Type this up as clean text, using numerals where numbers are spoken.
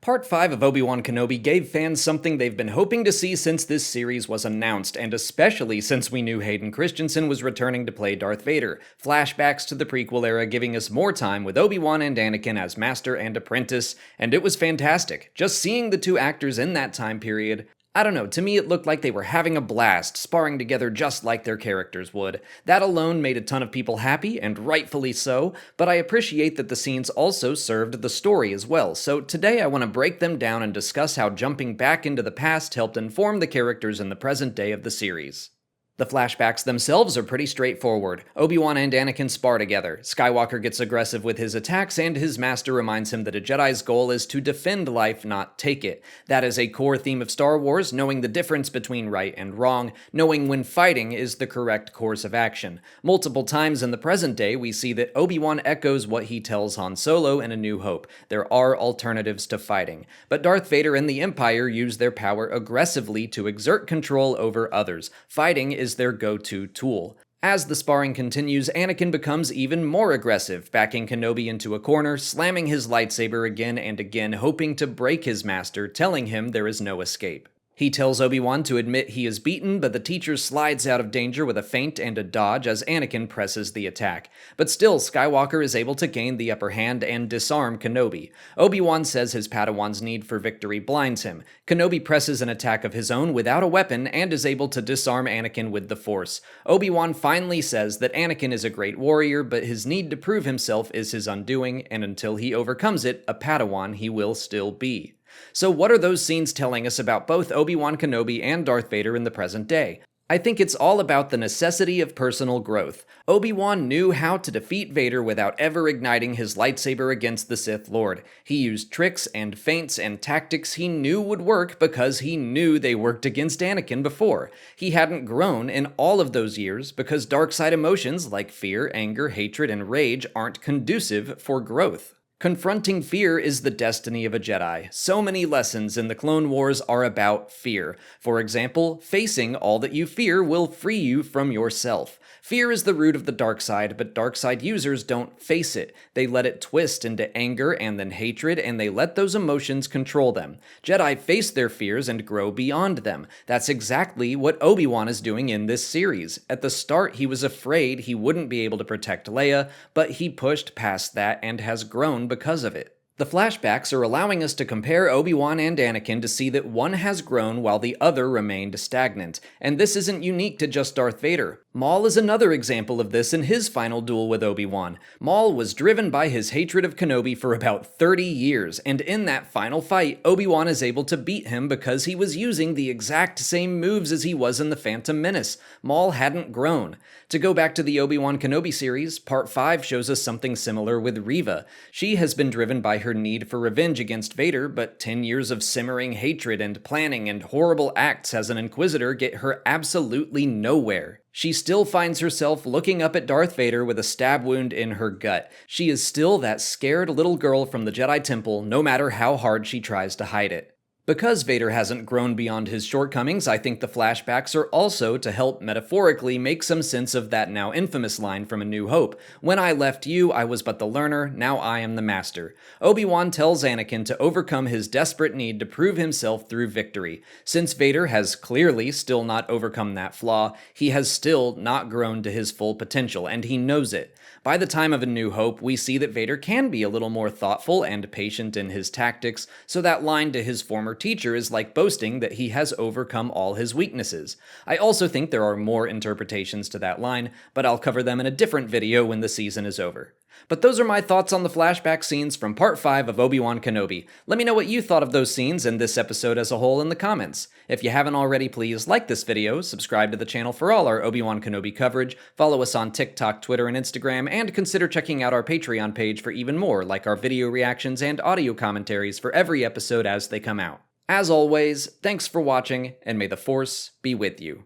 Part 5 of Obi-Wan Kenobi gave fans something they've been hoping to see since this series was announced, and especially since we knew Hayden Christensen was returning to play Darth Vader. Flashbacks to the prequel era giving us more time with Obi-Wan and Anakin as master and apprentice, and it was fantastic. Just seeing the two actors in that time period, I don't know, to me it looked like they were having a blast, sparring together just like their characters would. That alone made a ton of people happy, and rightfully so, but I appreciate that the scenes also served the story as well, so today I want to break them down and discuss how jumping back into the past helped inform the characters in the present day of the series. The flashbacks themselves are pretty straightforward. Obi-Wan and Anakin spar together. Skywalker gets aggressive with his attacks, and his master reminds him that a Jedi's goal is to defend life, not take it. That is a core theme of Star Wars, knowing the difference between right and wrong, knowing when fighting is the correct course of action. Multiple times in the present day, we see that Obi-Wan echoes what he tells Han Solo in A New Hope. There are alternatives to fighting. But Darth Vader and the Empire use their power aggressively to exert control over others. Fighting is their go-to tool. As the sparring continues, Anakin becomes even more aggressive, backing Kenobi into a corner, slamming his lightsaber again and again, hoping to break his master, telling him there is no escape. He tells Obi-Wan to admit he is beaten, but the teacher slides out of danger with a feint and a dodge as Anakin presses the attack. But still, Skywalker is able to gain the upper hand and disarm Kenobi. Obi-Wan says his Padawan's need for victory blinds him. Kenobi presses an attack of his own without a weapon and is able to disarm Anakin with the Force. Obi-Wan finally says that Anakin is a great warrior, but his need to prove himself is his undoing, and until he overcomes it, a Padawan he will still be. So what are those scenes telling us about both Obi-Wan Kenobi and Darth Vader in the present day? I think it's all about the necessity of personal growth. Obi-Wan knew how to defeat Vader without ever igniting his lightsaber against the Sith Lord. He used tricks and feints and tactics he knew would work because he knew they worked against Anakin before. He hadn't grown in all of those years because dark side emotions like fear, anger, hatred, and rage aren't conducive for growth. Confronting fear is the destiny of a Jedi. So many lessons in the Clone Wars are about fear. For example, facing all that you fear will free you from yourself. Fear is the root of the dark side, but dark side users don't face it. They let it twist into anger and then hatred, and they let those emotions control them. Jedi face their fears and grow beyond them. That's exactly what Obi-Wan is doing in this series. At the start, he was afraid he wouldn't be able to protect Leia, but he pushed past that and has grown because of it. The flashbacks are allowing us to compare Obi-Wan and Anakin to see that one has grown while the other remained stagnant. And this isn't unique to just Darth Vader. Maul is another example of this in his final duel with Obi-Wan. Maul was driven by his hatred of Kenobi for about 30 years, and in that final fight, Obi-Wan is able to beat him because he was using the exact same moves as he was in The Phantom Menace. Maul hadn't grown. To go back to the Obi-Wan Kenobi series, Part 5 shows us something similar with Reva. She has been driven by her need for revenge against Vader, but 10 years of simmering hatred and planning and horrible acts as an Inquisitor get her absolutely nowhere. She still finds herself looking up at Darth Vader with a stab wound in her gut. She is still that scared little girl from the Jedi Temple, no matter how hard she tries to hide it. Because Vader hasn't grown beyond his shortcomings, I think the flashbacks are also to help metaphorically make some sense of that now infamous line from A New Hope. When I left you, I was but the learner, now I am the master. Obi-Wan tells Anakin to overcome his desperate need to prove himself through victory. Since Vader has clearly still not overcome that flaw, he has still not grown to his full potential, and he knows it. By the time of A New Hope, we see that Vader can be a little more thoughtful and patient in his tactics, so that line to his former teacher is like boasting that he has overcome all his weaknesses. I also think there are more interpretations to that line, but I'll cover them in a different video when the season is over. But those are my thoughts on the flashback scenes from Part 5 of Obi-Wan Kenobi. Let me know what you thought of those scenes and this episode as a whole in the comments. If you haven't already, please like this video, subscribe to the channel for all our Obi-Wan Kenobi coverage, follow us on TikTok, Twitter, and Instagram, and consider checking out our Patreon page for even more, like our video reactions and audio commentaries for every episode as they come out. As always, thanks for watching, and may the Force be with you.